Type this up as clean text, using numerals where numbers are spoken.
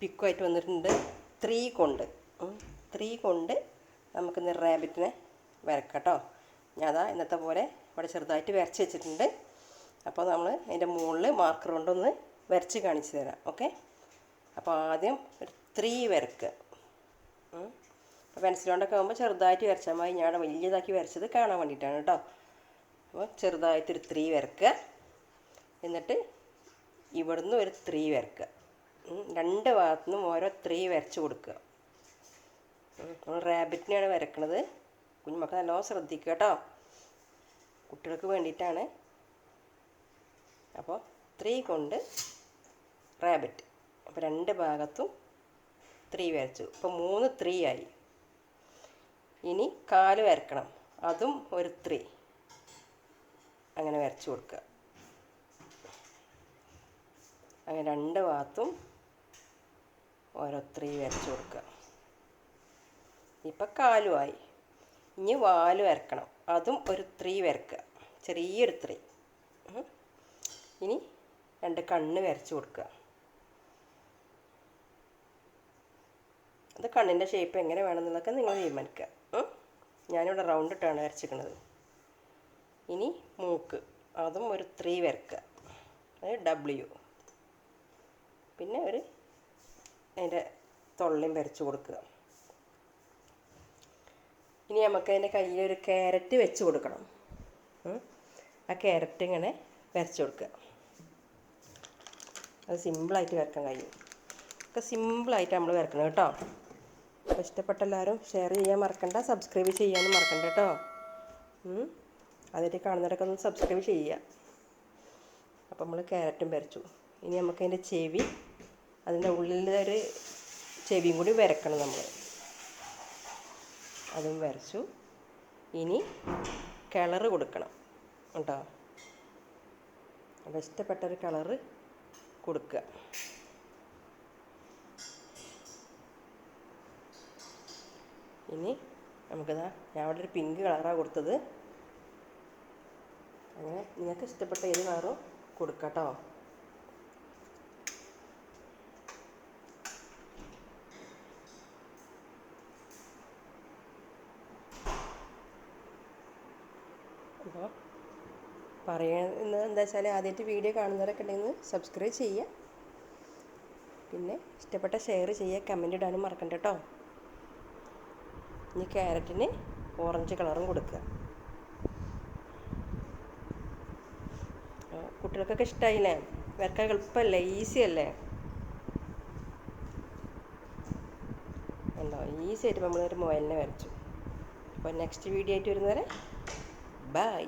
പിക്കുമായിട്ട് വന്നിട്ടുണ്ട് 3 കൊണ്ട് 3 കൊണ്ട് നമുക്കിന്ന് റാബിറ്റിനെ വരക്കാം കേട്ടോ. ഞാൻ അതാ ഇന്നത്തെ പോലെ ഇവിടെ ചെറുതായിട്ട് വരച്ച് വെച്ചിട്ടുണ്ട്. അപ്പോൾ നമ്മൾ അതിൻ്റെ മുകളിൽ മാർക്കർ കൊണ്ടൊന്ന് വരച്ച് കാണിച്ചു തരാം. ഓക്കെ, അപ്പോൾ ആദ്യം ഒരു 3 വരക്കുക. അപ്പോൾ പെൻസിൽ കൊണ്ടൊക്കെ ആകുമ്പോൾ ചെറുതായിട്ട് വരച്ചാൽ മതി. ഞാൻ വലിയതാക്കി വരച്ചത് കാണാൻ വേണ്ടിയിട്ടാണ് കേട്ടോ. അപ്പോൾ ചെറുതായിട്ടൊരു 3 വരക്കുക. എന്നിട്ട് ഇവിടുന്ന് ഒരു 3 വരക്കുക. 2 ഭാഗത്തു നിന്നും ഓരോ 3 വരച്ച് കൊടുക്കുക. നമ്മൾ റാബിറ്റിനെയാണ് വരക്കുന്നത്. കുഞ്ഞുമക്കൾ നല്ലോണം ശ്രദ്ധിക്കുക കേട്ടോ, കുട്ടികൾക്ക് വേണ്ടിയിട്ടാണ്. അപ്പോൾ 3 കൊണ്ട് റാബിറ്റ്. അപ്പോൾ 2 ഭാഗത്തും 3 വരച്ചു. ഇപ്പോൾ 3 3 ആയി. ഇനി കാല് വരക്കണം, അതും ഒരു 3 അങ്ങനെ വരച്ചു കൊടുക്കുക. അങ്ങനെ 2 ഭാഗത്തും ഓരോ 3 വരച്ചു കൊടുക്കുക. ഇപ്പം കാലുമായി. ഇനി വാല് വരക്കണം, അതും ഒരു 3 വരക്കുക, ചെറിയൊരു 3. ഇനി 2 കണ്ണ് വരച്ചു കൊടുക്കുക. അത് കണ്ണിൻ്റെ ഷേപ്പ് എങ്ങനെ വേണമെന്നുള്ളതൊക്കെ നിങ്ങൾ തീരുമാനിക്കുക. ഞാനിവിടെ റൗണ്ട് ഇട്ടാണ് വരച്ചിരിക്കുന്നത്. ഇനി മൂക്ക്, അതും ഒരു 3 വരക്കുക, അത് W. പിന്നെ അതിൻ്റെ തൊള്ളിയും വരച്ചു കൊടുക്കുക. ഇനി നമുക്ക് അതിൻ്റെ കയ്യിൽ ഒരു ക്യാരറ്റ് വെച്ച് കൊടുക്കണം. ആ ക്യാരറ്റ് ഇങ്ങനെ വരച്ചു കൊടുക്കുക. അത് സിമ്പിളായിട്ട് വരക്കാൻ കഴിയും. ഒക്കെ സിമ്പിളായിട്ട് നമ്മൾ വരക്കണം കേട്ടോ. അപ്പോൾ ഇഷ്ടപ്പെട്ട എല്ലാവരും ഷെയർ ചെയ്യാൻ മറക്കണ്ട, സബ്സ്ക്രൈബ് ചെയ്യാനും മറക്കണ്ട കേട്ടോ. അതിൻ്റെ കാണുന്നവരൊക്കെ ഒന്ന് സബ്സ്ക്രൈബ് ചെയ്യുക. അപ്പോൾ നമ്മൾ ക്യാരറ്റും വരച്ചു. ഇനി നമുക്ക് അതിൻ്റെ ചെവി, അതിൻ്റെ ഉള്ളിലൊരു ചെവിയും കൂടി വരക്കണം നമ്മൾ. അതും വരച്ചു. ഇനി കളറ് കൊടുക്കണം കേട്ടോ. അപ്പോൾ ഇഷ്ടപ്പെട്ടൊരു കളറ് കൊടുക്കുക. ഇനി നമുക്കിതാ, ഞാൻ അവിടെ ഒരു പിങ്ക് കളറാണ് കൊടുത്തത്. അങ്ങനെ നിങ്ങൾക്ക് ഇഷ്ടപ്പെട്ട ഏത് കളറും കൊടുക്കാം കേട്ടോ. അപ്പോൾ പറയുന്നത് എന്താ വെച്ചാൽ, ആദ്യമായിട്ട് വീഡിയോ കാണുന്നവരൊക്കെ ഉണ്ടെങ്കിൽ സബ്സ്ക്രൈബ് ചെയ്യുക. പിന്നെ ഇഷ്ടപ്പെട്ട ഷെയർ ചെയ്യുക, കമൻ്റ് ഇടാനും മറക്കണ്ട കേട്ടോ. ഇനി ക്യാരറ്റിന് ഓറഞ്ച് കളറും കൊടുക്കുക. കുട്ടികൾക്കൊക്കെ ഇഷ്ടമായില്ലേ? വരക്കാൻ എളുപ്പമല്ലേ, ഈസി അല്ലേ? ഉണ്ടോ, ഈസി ആയിട്ട് നമ്മളൊരു മുയലിനെ വരച്ചു. അപ്പോൾ നെക്സ്റ്റ് വീഡിയോ ആയിട്ട് വരുന്നവരെ ബൈ.